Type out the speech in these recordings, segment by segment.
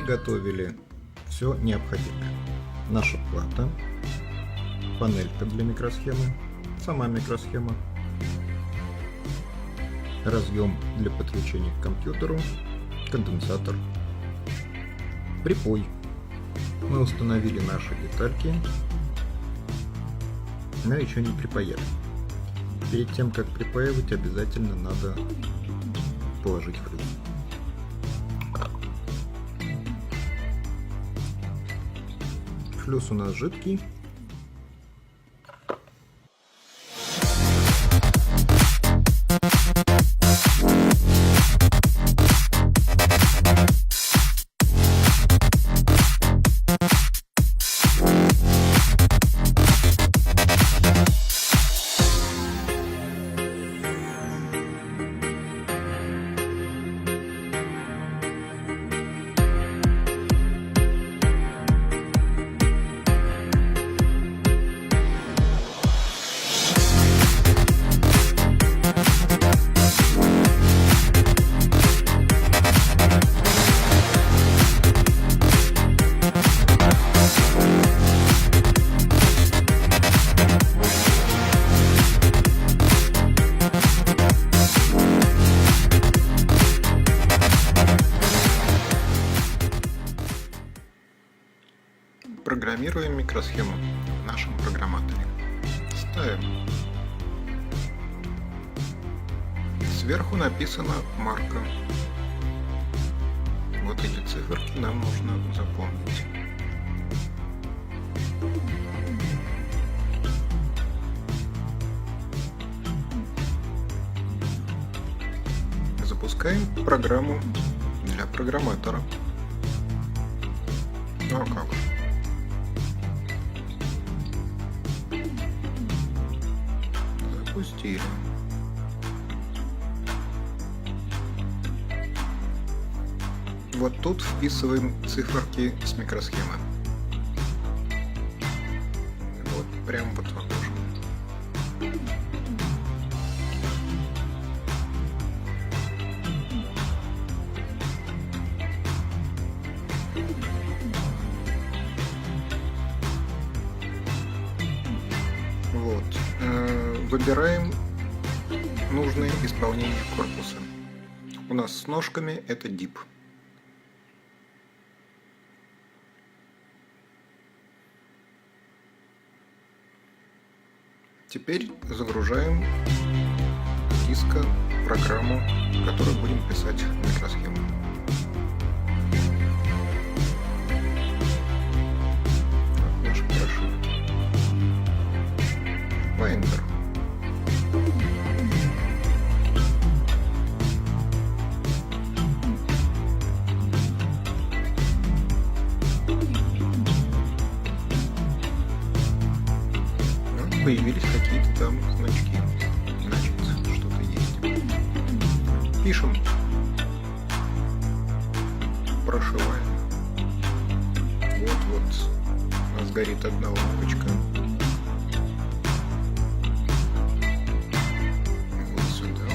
приготовили все необходимое. Наша плата, панелька для микросхемы, сама микросхема, разъем для подключения к компьютеру, конденсатор, припой. Мы установили наши детальки, но еще не припаяли. Перед тем, как припаивать, обязательно надо положить флюс. Флюс у нас жидкий. Программируем микросхему в нашем программаторе. Ставим. Сверху написана марка. Вот эти циферки нам нужно запомнить. Запускаем программу для программатора. Ну а как же? Запустили. Вот тут вписываем циферки с микросхемы. Вот прям вот в окошко. Вот. Выбираем нужное исполнение корпуса. У нас с ножками это дип. Теперь загружаем с диска программу, которую будем писать в микросхему. Вот наш прошивка. Enter. Появились какие-то там значки. Значит, что-то есть. Пишем. Прошиваем. Вот. У нас горит одна лампочка. Вот сюда.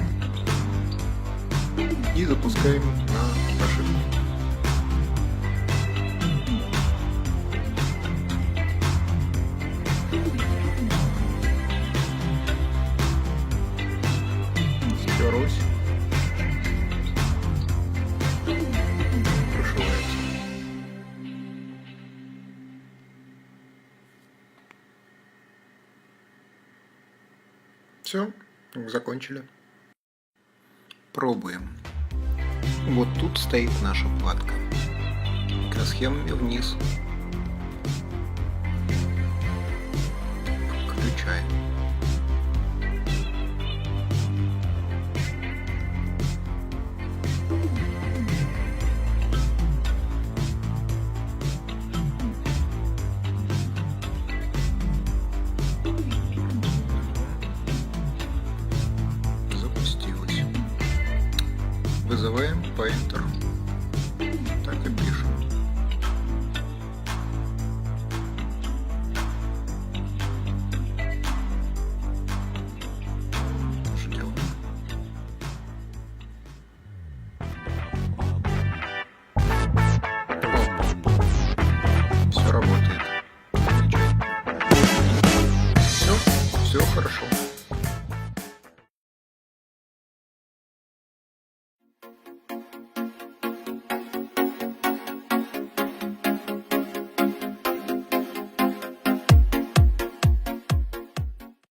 И запускаем на прошивку. Стерлось. Прошивается. Все, закончили. Пробуем. Вот тут стоит наша платка. Микросхемами вниз. Включаем. Вызываем Painter. Так и пишем.